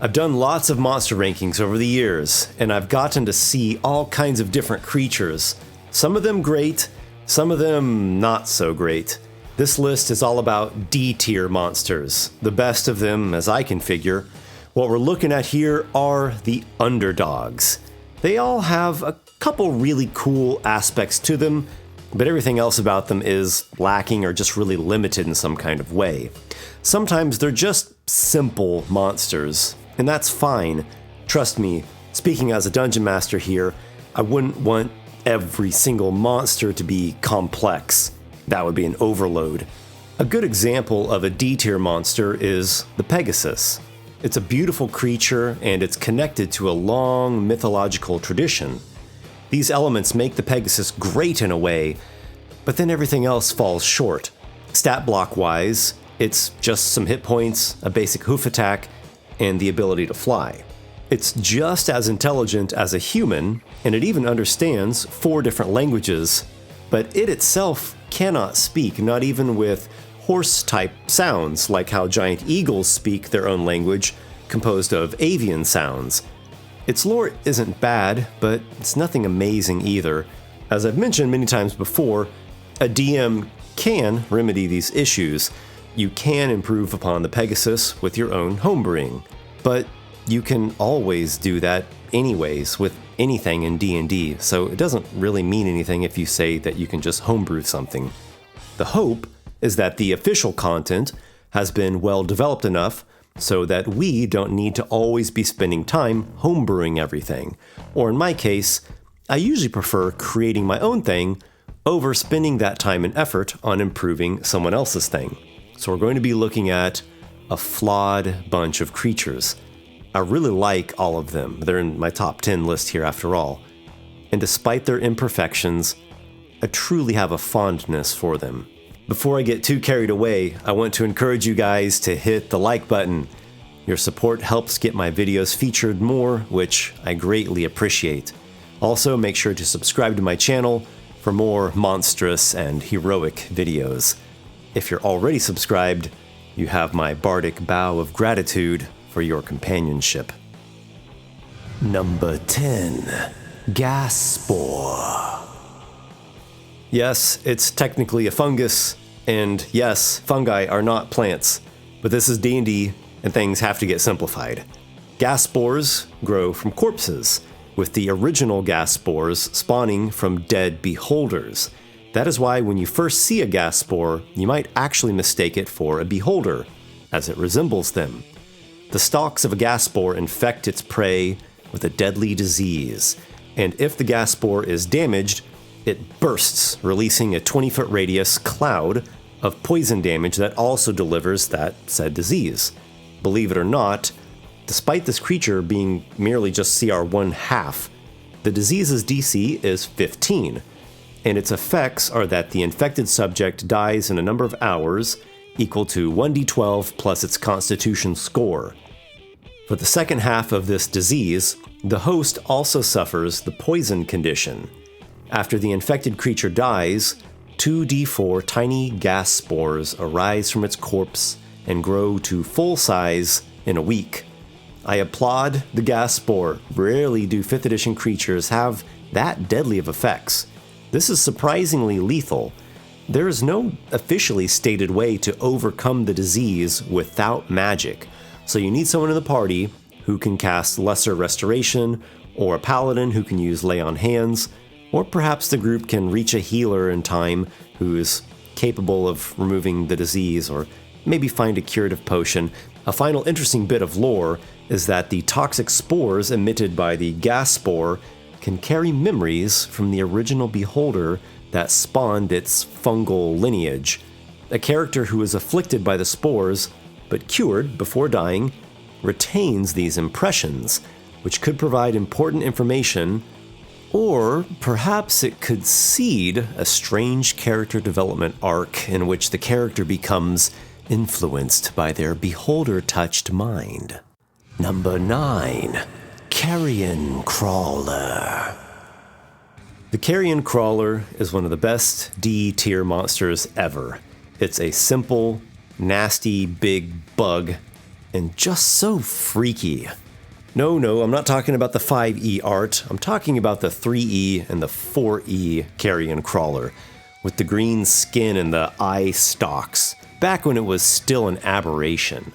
I've done lots of monster rankings over the years, and I've gotten to see all kinds of different creatures. Some of them great, some of them not so great. This list is all about D-tier monsters, the best of them as I can figure. What we're looking at here are the underdogs. They all have a couple really cool aspects to them, but everything else about them is lacking or just really limited in some kind of way. Sometimes they're just simple monsters, and that's fine. Trust me, speaking as a dungeon master here, I wouldn't want every single monster to be complex. That would be an overload. A good example of a D-tier monster is the Pegasus. It's a beautiful creature, and it's connected to a long mythological tradition. These elements make the Pegasus great in a way, but then everything else falls short. Stat block-wise, it's just some hit points, a basic hoof attack, and the ability to fly. It's just as intelligent as a human, and it even understands 4 different languages, but it itself cannot speak, not even with horse-type sounds, like how giant eagles speak their own language, composed of avian sounds. Its lore isn't bad, but it's nothing amazing either. As I've mentioned many times before, a DM can remedy these issues. You can improve upon the Pegasus with your own homebrewing, but you can always do that anyways with anything in D&D, so it doesn't really mean anything if you say that you can just homebrew something. The hope is that the official content has been well developed enough so that we don't need to always be spending time homebrewing everything. Or in my case, I usually prefer creating my own thing over spending that time and effort on improving someone else's thing. So we're going to be looking at a flawed bunch of creatures. I really like all of them. They're in my top 10 list here after all. And despite their imperfections, I truly have a fondness for them. Before I get too carried away, I want to encourage you guys to hit the like button. Your support helps get my videos featured more, which I greatly appreciate. Also, make sure to subscribe to my channel for more monstrous and heroic videos. If you're already subscribed, you have my bardic bow of gratitude for your companionship. Number 10. Gas Spore. Yes, it's technically a fungus, and yes, fungi are not plants, but this is D&D, and things have to get simplified. Gas spores grow from corpses, with the original gas spores spawning from dead beholders. That is why when you first see a gas spore, you might actually mistake it for a beholder, as it resembles them. The stalks of a gas spore infect its prey with a deadly disease, and if the gas spore is damaged, it bursts, releasing a 20-foot radius cloud of poison damage that also delivers that said disease. Believe it or not, despite this creature being merely just CR 1/2, the disease's DC is 15, and its effects are that the infected subject dies in a number of hours equal to 1d12 plus its constitution score. For the second half of this disease, the host also suffers the poison condition. After the infected creature dies, 2d4 tiny gas spores arise from its corpse and grow to full size in a week. I applaud the gas spore. Rarely do 5th edition creatures have that deadly of effects. This is surprisingly lethal. There is no officially stated way to overcome the disease without magic, so you need someone in the party who can cast Lesser Restoration, or a paladin who can use Lay on Hands, or perhaps the group can reach a healer in time who is capable of removing the disease, or maybe find a curative potion. A final interesting bit of lore is that the toxic spores emitted by the gas spore can carry memories from the original beholder that spawned its fungal lineage. A character who is afflicted by the spores, but cured before dying, retains these impressions, which could provide important information, or perhaps it could seed a strange character development arc in which the character becomes influenced by their beholder-touched mind. Number 9. Carnion Crawler. The Carnion Crawler is one of the best D-tier monsters ever. It's a simple, nasty, big bug and just so freaky. No, I'm not talking about the 5E art. I'm talking about the 3E and the 4E Carnion Crawler, with the green skin and the eye stalks, back when it was still an aberration.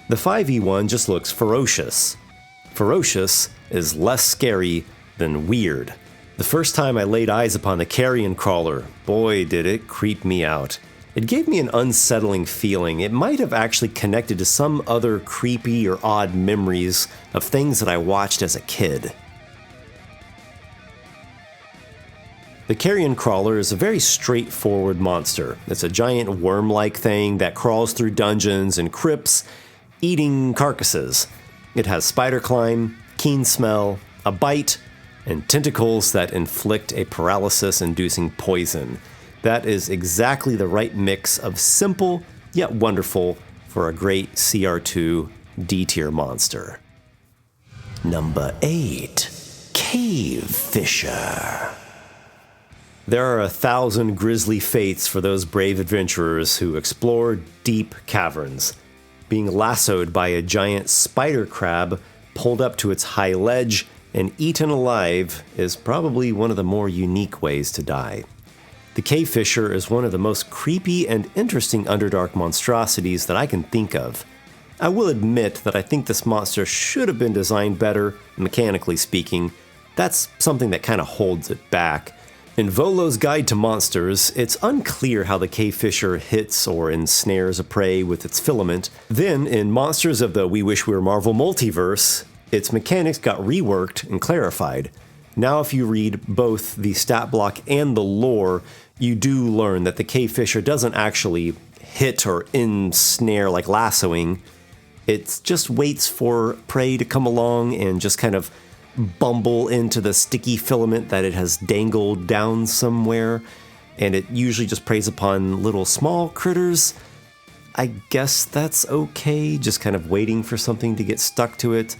The 5E one just looks ferocious. Ferocious is less scary than weird. The first time I laid eyes upon the Carnion Crawler, boy did it creep me out. It gave me an unsettling feeling. It might have actually connected to some other creepy or odd memories of things that I watched as a kid. The Carnion Crawler is a very straightforward monster. It's a giant worm-like thing that crawls through dungeons and crypts, eating carcasses. It has spider climb, keen smell, a bite, and tentacles that inflict a paralysis-inducing poison. That is exactly the right mix of simple yet wonderful for a great CR2 D-tier monster. Number 8. Cave Fisher. There are 1,000 grisly fates for those brave adventurers who explore deep caverns. Being lassoed by a giant spider crab, pulled up to its high ledge, and eaten alive is probably one of the more unique ways to die. The Cave Fisher is one of the most creepy and interesting Underdark monstrosities that I can think of. I will admit that I think this monster should have been designed better, mechanically speaking. That's something that kind of holds it back. In Volo's Guide to Monsters, it's unclear how the Cave Fisher hits or ensnares a prey with its filament. Then, in Monsters of the We Wish We Were Marvel multiverse, its mechanics got reworked and clarified. Now if you read both the stat block and the lore, you do learn that the Cave Fisher doesn't actually hit or ensnare like lassoing. It just waits for prey to come along and just kind of bumble into the sticky filament that it has dangled down somewhere, and it usually just preys upon little small critters. I guess that's okay, just kind of waiting for something to get stuck to it.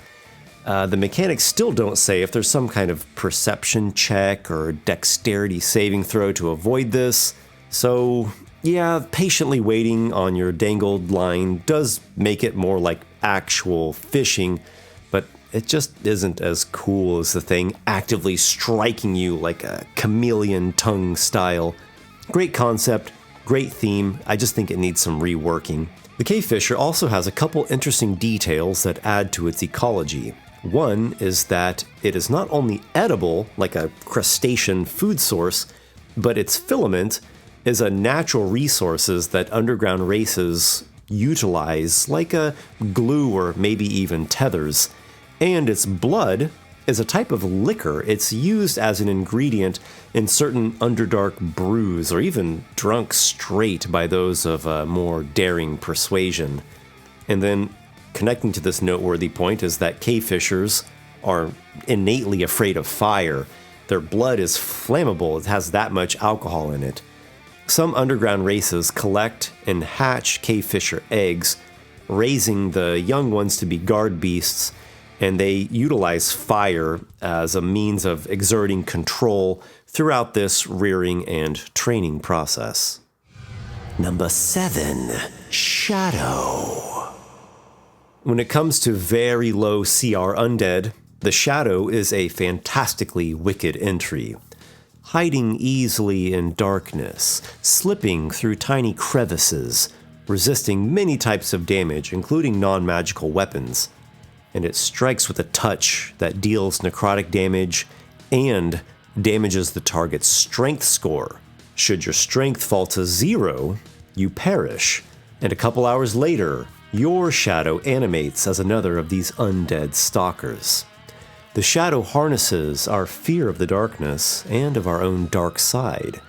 The mechanics still don't say if there's some kind of perception check or dexterity saving throw to avoid this. So yeah, patiently waiting on your dangled line does make it more like actual fishing, but it just isn't as cool as the thing actively striking you like a chameleon tongue style. Great concept, great theme, I just think it needs some reworking. The Cave Fisher also has a couple interesting details that add to its ecology. One is that it is not only edible, like a crustacean food source, but its filament is a natural resources that underground races utilize, like a glue or maybe even tethers. And its blood is a type of liquor. It's used as an ingredient in certain Underdark brews, or even drunk straight by those of a more daring persuasion. And then, connecting to this noteworthy point is that cave fishers are innately afraid of fire. Their blood is flammable, it has that much alcohol in it. Some underground races collect and hatch cave fisher eggs, raising the young ones to be guard beasts, and they utilize fire as a means of exerting control throughout this rearing and training process. Number 7, Shadow. When it comes to very low CR undead, the Shadow is a fantastically wicked entry. Hiding easily in darkness, slipping through tiny crevices, resisting many types of damage, including non-magical weapons. And it strikes with a touch that deals necrotic damage and damages the target's strength score. Should your strength fall to 0, you perish, and a couple hours later, your Shadow animates as another of these undead stalkers. The Shadow harnesses our fear of the darkness and of our own dark side.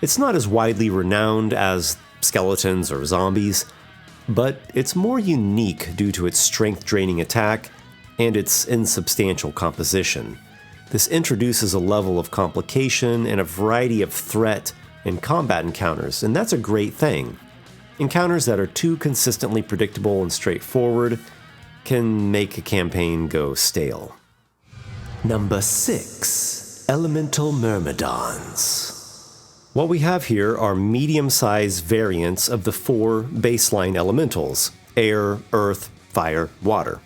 It's not as widely renowned as skeletons or zombies, but it's more unique due to its strength-draining attack and its insubstantial composition. This introduces a level of complication and a variety of threat and combat encounters, and that's a great thing. Encounters that are too consistently predictable and straightforward can make a campaign go stale. Number 6, Elemental Murmidons. What we have here are medium-sized variants of the 4 baseline elementals: air, earth, fire, water.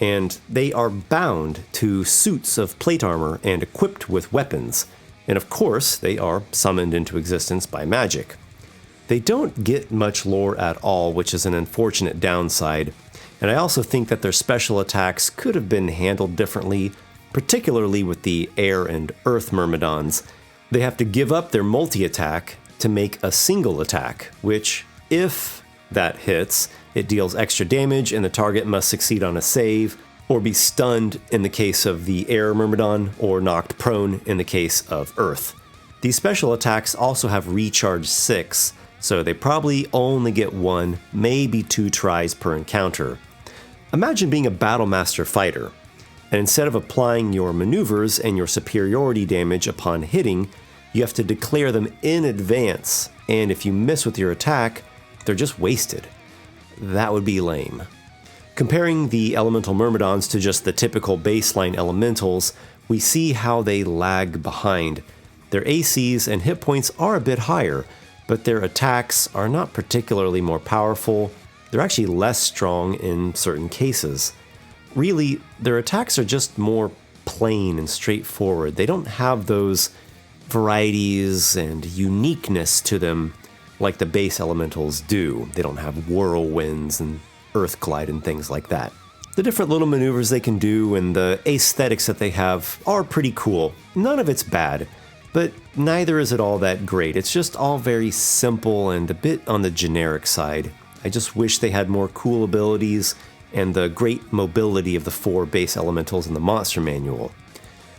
And they are bound to suits of plate armor and equipped with weapons. And of course, they are summoned into existence by magic. They don't get much lore at all, which is an unfortunate downside. And I also think that their special attacks could have been handled differently, particularly with the air and earth Myrmidons. They have to give up their multi-attack to make a single attack, which, if that hits, it deals extra damage and the target must succeed on a save, or be stunned in the case of the air Myrmidon, or knocked prone in the case of earth. These special attacks also have recharge 6, so they probably only get 1, maybe 2 tries per encounter. Imagine being a Battlemaster fighter, and instead of applying your maneuvers and your superiority damage upon hitting, you have to declare them in advance, and if you miss with your attack, they're just wasted. That would be lame. Comparing the elemental Myrmidons to just the typical baseline elementals, we see how they lag behind. Their ACs and hit points are a bit higher, but their attacks are not particularly more powerful. They're actually less strong in certain cases. Really, their attacks are just more plain and straightforward. They don't have those varieties and uniqueness to them like the base elementals do. They don't have whirlwinds and earth glide and things like that. The different little maneuvers they can do and the aesthetics that they have are pretty cool. None of it's bad, but neither is it all that great. It's just all very simple and a bit on the generic side. I just wish they had more cool abilities and the great mobility of the 4 base elementals in the monster manual.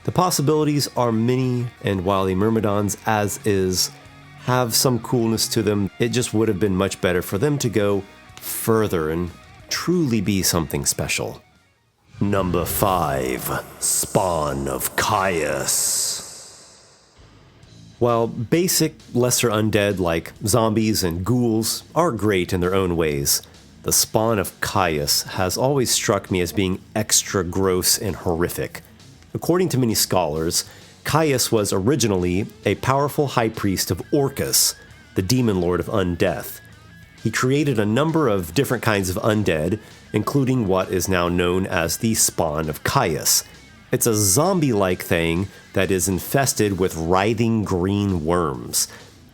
The possibilities are many, and while the Myrmidons as is have some coolness to them, it just would have been much better for them to go further and truly be something special. Number 5, Spawn of Caius. While basic, lesser undead like zombies and ghouls are great in their own ways, the Spawn of Caius has always struck me as being extra gross and horrific. According to many scholars, Caius was originally a powerful high priest of Orcus, the demon lord of undeath. He created a number of different kinds of undead, including what is now known as the Spawn of Caius. It's a zombie-like thing that is infested with writhing green worms.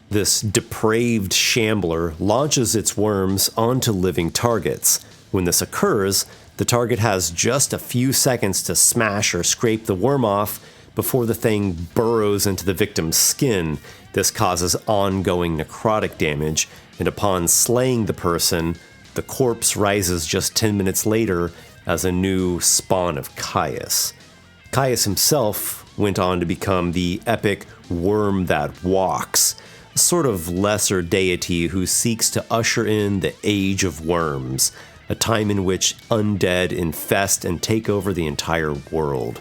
This depraved shambler launches its worms onto living targets. When this occurs, the target has just a few seconds to smash or scrape the worm off before the thing burrows into the victim's skin. This causes ongoing necrotic damage, and upon slaying the person, the corpse rises just 10 minutes later as a new Spawn of Caius. Caius himself went on to become the epic Worm That Walks, a sort of lesser deity who seeks to usher in the Age of Worms, a time in which undead infest and take over the entire world.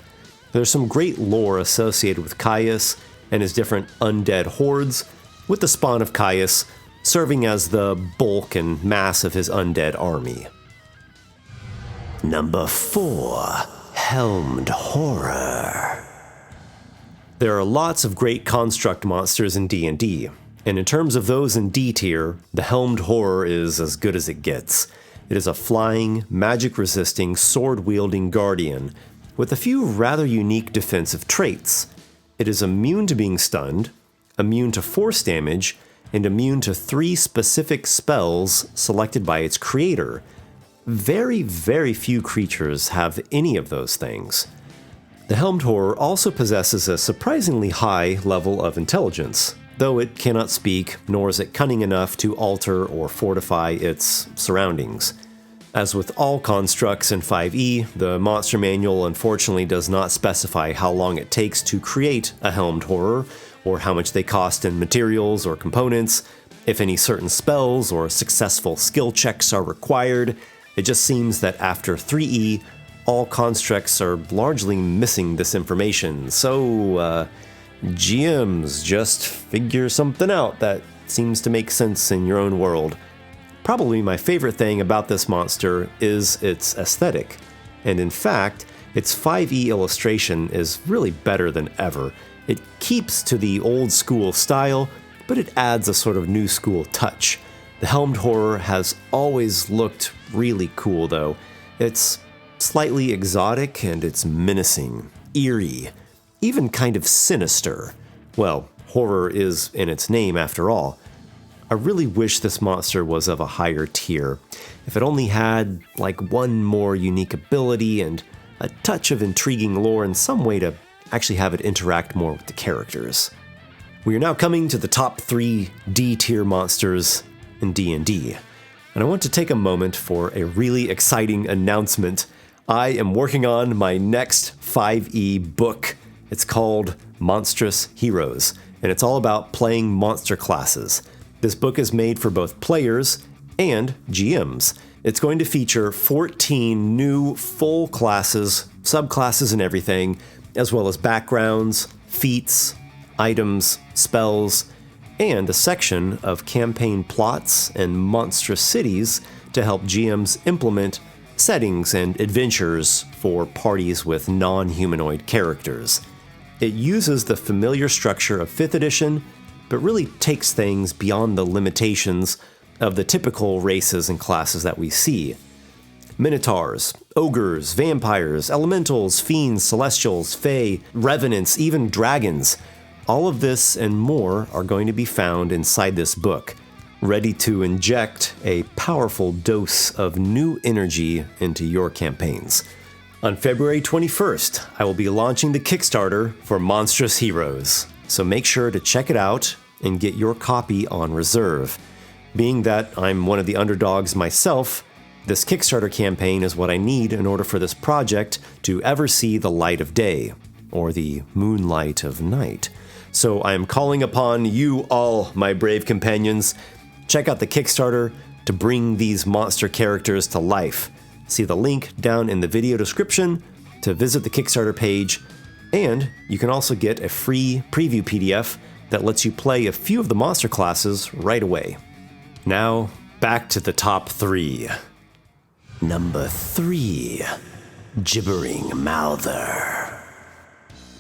There's some great lore associated with Caius and his different undead hordes, with the Spawn of Caius serving as the bulk and mass of his undead army. Number 4, Helmed Horror. There are lots of great construct monsters in D&D, and in terms of those in D tier, the Helmed Horror is as good as it gets. It is a flying, magic-resisting, sword-wielding guardian with a few rather unique defensive traits. It is immune to being stunned, immune to force damage, and immune to 3 specific spells selected by its creator. Very, very few creatures have any of those things. The Helmed Horror also possesses a surprisingly high level of intelligence, though it cannot speak, nor is it cunning enough to alter or fortify its surroundings. As with all constructs in 5e, the monster manual unfortunately does not specify how long it takes to create a Helmed Horror, or how much they cost in materials or components, if any certain spells or successful skill checks are required. It just seems that after 3e, all constructs are largely missing this information, so GMs just figure something out that seems to make sense in your own world. Probably my favorite thing about this monster is its aesthetic, and in fact, its 5e illustration is really better than ever. It keeps to the old school style, but it adds a sort of new school touch. The Helmed Horror has always looked really cool though. It's slightly exotic and it's menacing, eerie, even kind of sinister. Well, horror is in its name after all. I really wish this monster was of a higher tier. If it only had, like, one more unique ability and a touch of intriguing lore and some way to actually have it interact more with the characters. We are now coming to the top 3 D-tier monsters in D&D. And I want to take a moment for a really exciting announcement. I am working on my next 5e book. It's called Monstrous Heroes, and it's all about playing monster classes. This book is made for both players and GMs. It's going to feature 14 new full classes, subclasses and everything, as well as backgrounds, feats, items, spells, and a section of campaign plots and monstrous cities to help GMs implement settings and adventures for parties with non-humanoid characters. It uses the familiar structure of 5th edition, but really takes things beyond the limitations of the typical races and classes that we see. Minotaurs, ogres, vampires, elementals, fiends, celestials, fae, revenants, even dragons. All of this and more are going to be found inside this book, ready to inject a powerful dose of new energy into your campaigns. On February 21st, I will be launching the Kickstarter for Monstrous Heroes, so make sure to check it out and get your copy on reserve. Being that I'm one of the underdogs myself, this Kickstarter campaign is what I need in order for this project to ever see the light of day, or the moonlight of night. So I am calling upon you all, my brave companions. Check out the Kickstarter to bring these monster characters to life. See the link down in the video description to visit the Kickstarter page, and you can also get a free preview PDF that lets you play a few of the monster classes right away. Now, back to the top 3. Number 3, Gibbering Mouther.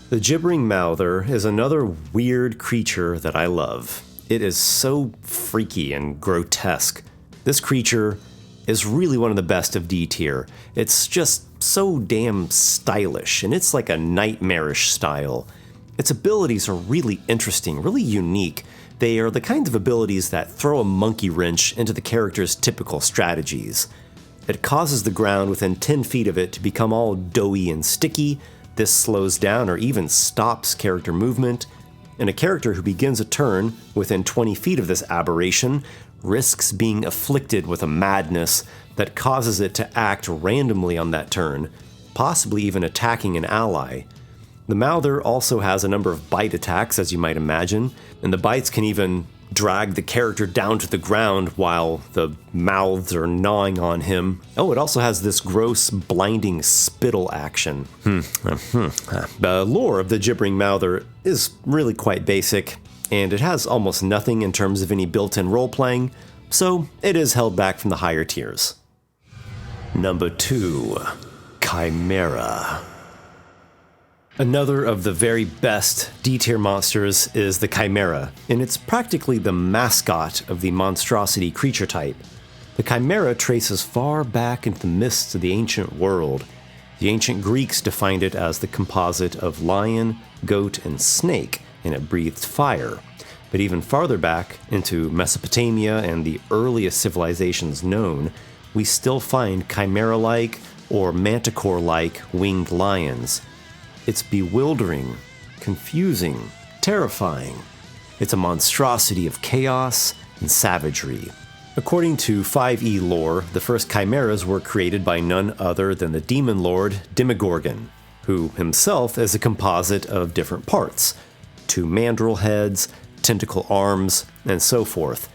The Gibbering Mouther is another weird creature that I love. It is so freaky and grotesque. This creature is really one of the best of D tier. It's just so damn stylish, and it's like a nightmarish style. Its abilities are really interesting, really unique. They are the kinds of abilities that throw a monkey wrench into the character's typical strategies. It causes the ground within 10 feet of it to become all doughy and sticky. This slows down or even stops character movement, and a character who begins a turn within 20 feet of this aberration risks being afflicted with a madness that causes it to act randomly on that turn, possibly even attacking an ally. The Mouther also has a number of bite attacks, as you might imagine, and the bites can even drag the character down to the ground while the mouths are gnawing on him. Oh, it also has this gross, blinding spittle action. The lore of the Gibbering Mouther is really quite basic, and it has almost nothing in terms of any built-in role-playing, so it is held back from the higher tiers. Number 2, Chimera. Another of the very best D-tier monsters is the Chimera, and it's practically the mascot of the monstrosity creature type. The Chimera traces far back into the mists of the ancient world. The ancient Greeks defined it as the composite of lion, goat, and snake, and it breathed fire. But even farther back into Mesopotamia and the earliest civilizations known, we still find chimera-like or manticore-like winged lions. It's bewildering, confusing, terrifying. It's a monstrosity of chaos and savagery. According to 5e lore, the first chimeras were created by none other than the demon lord Demogorgon, who himself is a composite of different parts, 2 mandrill heads, tentacle arms, and so forth.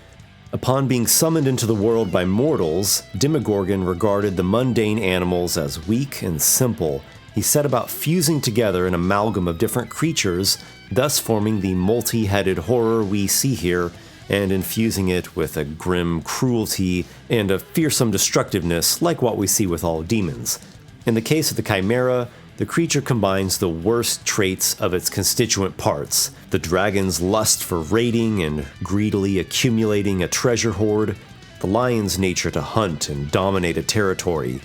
Upon being summoned into the world by mortals, Demogorgon regarded the mundane animals as weak and simple. He set about fusing together an amalgam of different creatures, thus forming the multi-headed horror we see here, and infusing it with a grim cruelty and a fearsome destructiveness like what we see with all demons. In the case of the Chimera, the creature combines the worst traits of its constituent parts: the dragon's lust for raiding and greedily accumulating a treasure hoard, the lion's nature to hunt and dominate a territory,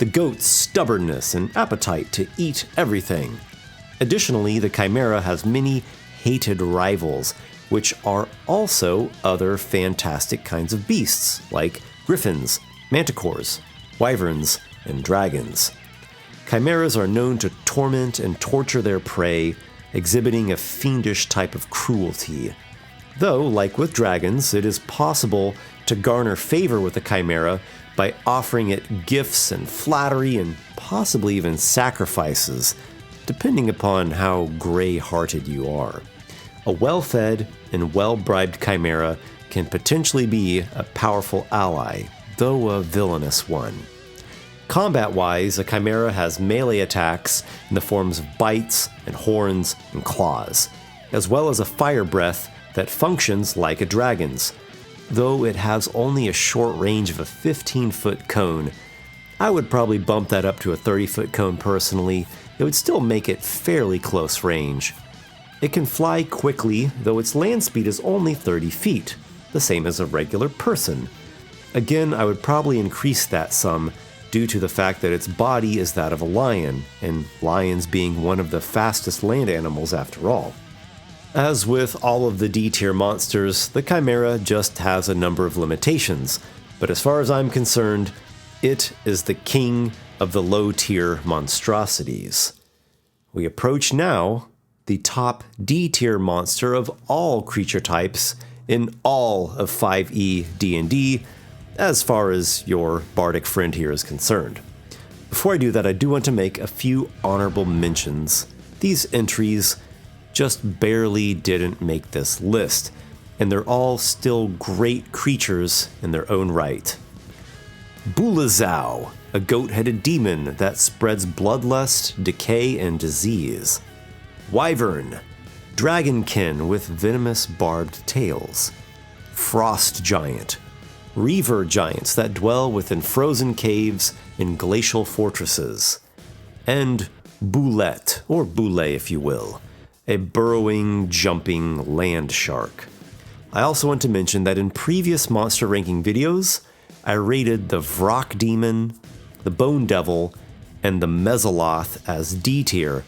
the goat's stubbornness and appetite to eat everything. Additionally, the Chimera has many hated rivals, which are also other fantastic kinds of beasts, like griffins, manticores, wyverns, and dragons. Chimeras are known to torment and torture their prey, exhibiting a fiendish type of cruelty. Though, like with dragons, it is possible to garner favor with the Chimera by offering it gifts and flattery and possibly even sacrifices, depending upon how gray-hearted you are. A well-fed and well-bribed Chimera can potentially be a powerful ally, though a villainous one. Combat-wise, a Chimera has melee attacks in the forms of bites and horns and claws, as well as a fire breath that functions like a dragon's. Though it has only a short range of a 15-foot cone, I would probably bump that up to a 30-foot cone personally. It would still make it fairly close range. It can fly quickly, though its land speed is only 30 feet, the same as a regular person. Again, I would probably increase that some, due to the fact that its body is that of a lion, and lions being one of the fastest land animals after all. As with all of the D-tier monsters, the Chimera just has a number of limitations, but as far as I'm concerned, it is the king of the low-tier monstrosities. We approach now the top D-tier monster of all creature types in all of 5e D&D, as far as your bardic friend here is concerned. Before I do that, I do want to make a few honorable mentions. These entries just barely didn't make this list, and they're all still great creatures in their own right. Bulazao, a goat-headed demon that spreads bloodlust, decay, and disease. Wyvern, dragonkin with venomous barbed tails. Frost giant, reaver giants that dwell within frozen caves in glacial fortresses. And Boulette, or Boulet if you will, a burrowing, jumping land shark. I also want to mention that in previous monster ranking videos, I rated the Vrock Demon, the Bone Devil, and the Mezoloth as D tier,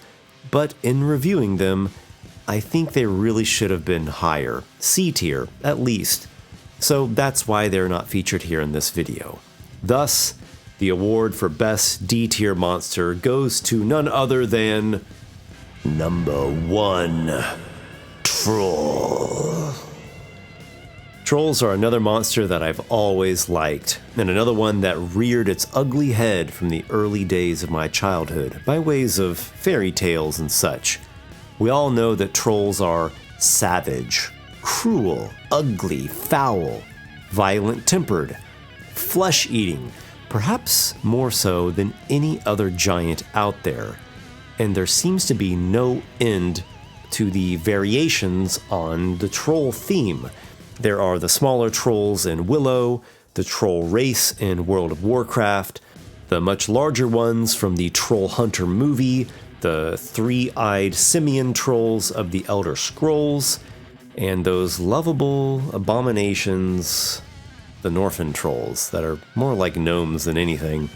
but in reviewing them, I think they really should have been higher, C tier at least, so that's why they're not featured here in this video. Thus, the award for Best D tier monster goes to none other than number 1, Troll. Trolls are another monster that I've always liked, and another one that reared its ugly head from the early days of my childhood by ways of fairy tales and such. We all know that trolls are savage, cruel, ugly, foul, violent-tempered, flesh-eating, perhaps more so than any other giant out there. And there seems to be no end to the variations on the troll theme. There are the smaller trolls in Willow, the troll race in World of Warcraft, the much larger ones from the Troll Hunter movie, the three-eyed simian trolls of the Elder Scrolls, and those lovable abominations, the Norphin trolls, that are more like gnomes than anything.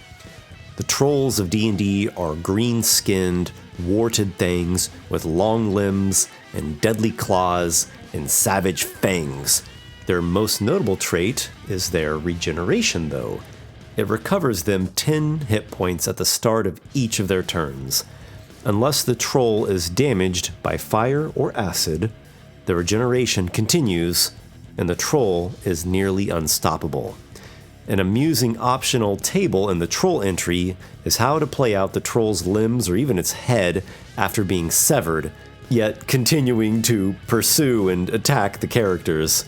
The trolls of D&D are green-skinned, warted things with long limbs and deadly claws and savage fangs. Their most notable trait is their regeneration, though. It recovers them 10 hit points at the start of each of their turns. Unless the troll is damaged by fire or acid, the regeneration continues, and the troll is nearly unstoppable. An amusing optional table in the troll entry is how to play out the troll's limbs or even its head after being severed, yet continuing to pursue and attack the characters.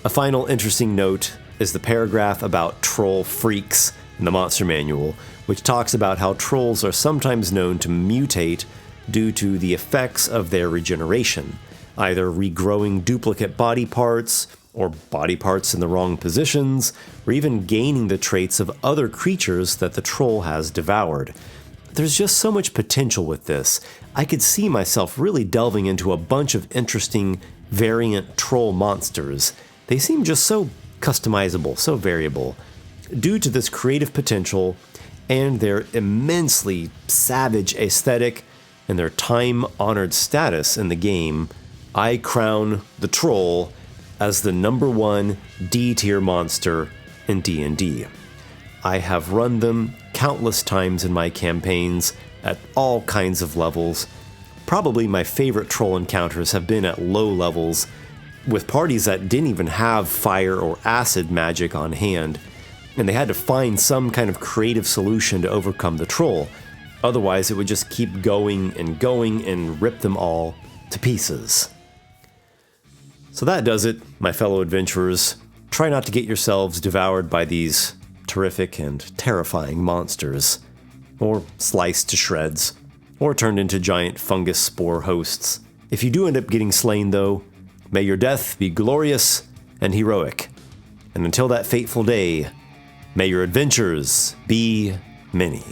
A final interesting note is the paragraph about troll freaks in the monster manual, which talks about how trolls are sometimes known to mutate due to the effects of their regeneration, either regrowing duplicate body parts, or body parts in the wrong positions, or even gaining the traits of other creatures that the troll has devoured. There's just so much potential with this. I could see myself really delving into a bunch of interesting variant troll monsters. They seem just so customizable, so variable. Due to this creative potential and their immensely savage aesthetic and their time-honored status in the game, I crown the Troll as the #1 D-tier monster in D&D. I have run them countless times in my campaigns at all kinds of levels. Probably my favorite troll encounters have been at low levels, with parties that didn't even have fire or acid magic on hand, and they had to find some kind of creative solution to overcome the troll. Otherwise, it would just keep going and rip them all to pieces. So that does it, my fellow adventurers. Try not to get yourselves devoured by these terrific and terrifying monsters, or sliced to shreds, or turned into giant fungus spore hosts. If you do end up getting slain, though, may your death be glorious and heroic. And until that fateful day, may your adventures be many.